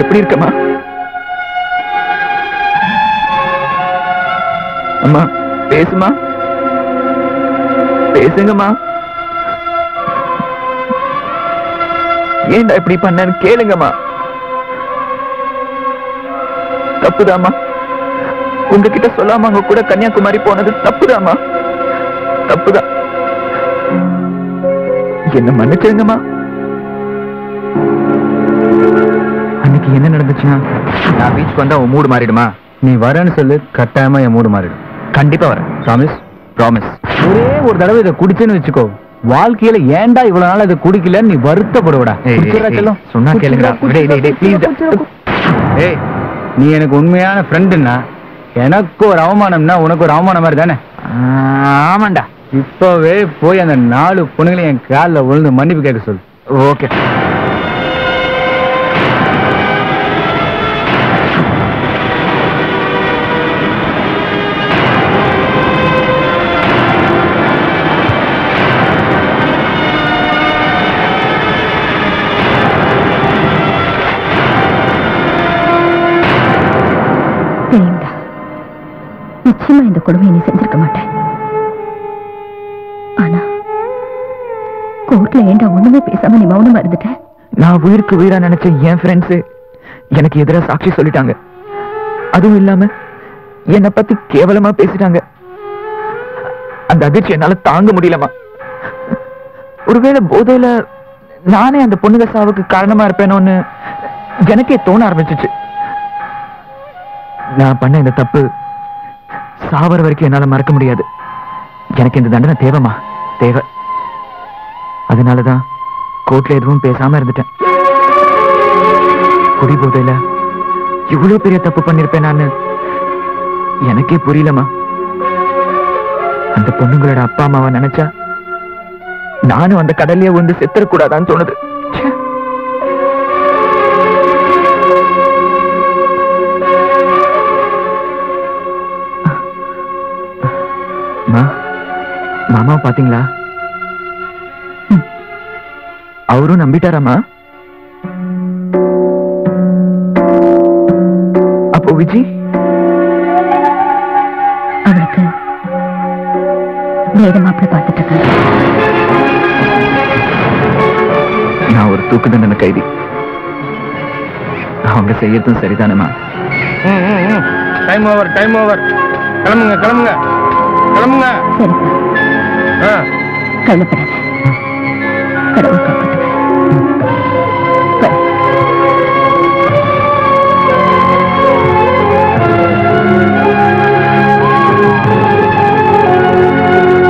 எப்படி இருக்கமா? அம்மா பேசுமா, பேசுங்கம்மா. ஏன்டா இப்படி பண்ணன்னு கேளுங்கம்மா. தப்புதாமா, உங்ககிட்ட சொல்லாம அவங்க கூட கன்னியாகுமரி போனது தப்புதாமா, தப்புதான். என்ன மன்னிச்சிருங்கம்மா. அன்னைக்கு என்ன நடந்துச்சுன்னா, நான் பீச்சுக்கு வந்தா உன் மூடு மாறிடுமா? நீ வரேன்னு சொல்லு, கட்டாயமா என் மூடு மாறிடும். கண்டிப்பா வரேன். ப்ராமிஸ்? ப்ராமிஸ். ஒரே ஒரு தடவை இதை குடிச்சேன்னு வச்சுக்கோ, வாழ்க்கையில ஏன்டா இவ்வளவு நாள் இதை குடிக்கலன்னு நீ வருத்தப்படுவடா. சொன்னா கேளுங்கடா. ஏய், நீ எனக்கு உண்மையான ஃப்ரெண்டுன்னா எனக்கு ஒரு அவமானம்னா உனக்கு ஒரு அவமானம் மாதிரி தானே? ஆமாண்டா. இப்பவே போய் அந்த 4 பொண்ணுங்களையும் என் காலில் விழுந்து மன்னிப்பு கேட்க சொல்லு. ஓகே. நிச்சயமா இந்த கொடுமையை நீ செஞ்சிருக்க மாட்டேன். ஆனா கோர்ட்ல ஏண்டா ஒண்ணுமே பேசாம நீ மௌனமா இருந்துட்ட? நான் உயிருக்கு உயிரா நினைச்ச என் ஃப்ரெண்ட்ஸ் எனக்கு எதிராக சாட்சி சொல்லிட்டாங்க. அதுவும் இல்லாம என்னை பத்தி கேவலமா பேசிட்டாங்க. அந்த அதிர்ச்சி என்னால தாங்க முடியலமா. ஒருவேளை போதையில நானே அந்த பொண்ணுங்க சாவுக்கு காரணமா இருப்பேனோன்னு எனக்கே தோண ஆரம்பிச்சிச்சு. நான் பண்ண இந்த தப்பு சாவர வரைக்கும் என்னால மறக்க முடியாது. எனக்கு இந்த தண்டனை தேவைமா, தேவை. அதனாலதான் கோர்ட்ல எதுவும் பேசாம இருந்துட்டேன். குடி போதையில இவ்வளவு பெரிய தப்பு பண்ணிருப்பேன் நான் எனக்கே புரியலமா. அந்த பொண்ணுங்களோட அப்பா அம்மாவை நினைச்சா நானும் அந்த கடலையே வந்து செத்துறக்கூடாதான்னு தோணுது. மாமாவை பாத்தீங்களா? அவரும் நம்பிட்டாராமா? அப்போ விஜி அவருக்கு வேற மாப்பிள்ளை பார்த்துட்டு இருக்காரு. நான் ஒரு தூக்கு தண்டனை கைதி. அவங்க செய்யறதும் சரிதானேமா? Time over, time over. கிளம்புங்க, கிளம்புங்க, கிளம்புங்க. கவலைப்படாத, கடவுள் காப்பாற்றுவார்.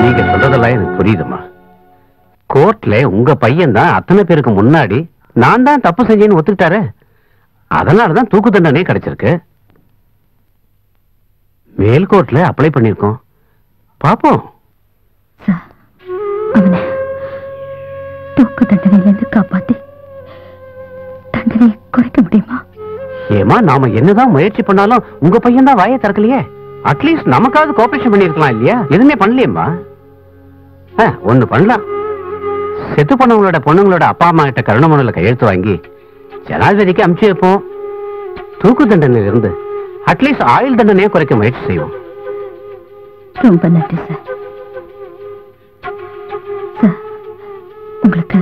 நீங்க சொல்றதெல்லாம் எனக்கு புரியுதுமா. கோர்ட்ல உங்க பையன் தான் அத்தனை பேருக்கு முன்னாடி நான் தான் தப்பு செஞ்சேன்னு ஒத்துக்கிட்டாரு. அதனாலதான் தூக்கு தண்டனை கிடைச்சிருக்கு. மேல்கோர்ட்ல அப்ளை பண்ணிருக்கோம், பாப்போம். அவனை தூக்கு தண்டனையிலிருந்து காப்பாத்தி தண்டனையை குறைக்க முடியுமா? ஏமா, நாம என்னதான் முயற்சி பண்ணாலும் உங்க பையன் தான் வாயை திறக்கலையே. அட்லீஸ்ட் நமக்காவது கோஆபரேஷன் பண்ணிருக்கலாம் இல்லையா? எதுவுமே பண்ணலையேம்மா. ஒண்ணு பண்ணலாம். செத்து போனவங்களோட பொண்ணுங்களோட அப்பா அம்மா கிட்ட கருணமனுல கையெழுத்து வாங்கி ஜனாதிபதிக்கு அனுப்பிச்சு வைப்போம். தூக்கு தண்டனையில இருந்து அட்லீஸ்ட் ஆயுள் தண்டனையை குறைக்க முயற்சி செய்வோம். ரொம்ப நன்றி சார். சார், உங்களுக்கு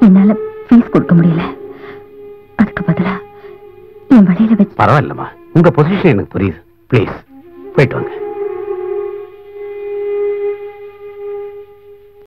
என்னால ஃபீஸ் கொடுக்க முடியல. அதுக்கு பதிலா என் வழியில வச்சு. பரவாயில்லம்மா, உங்க பொசிஷன் எனக்கு புரியுது. ப்ளீஸ் போயிட்டு வாங்க.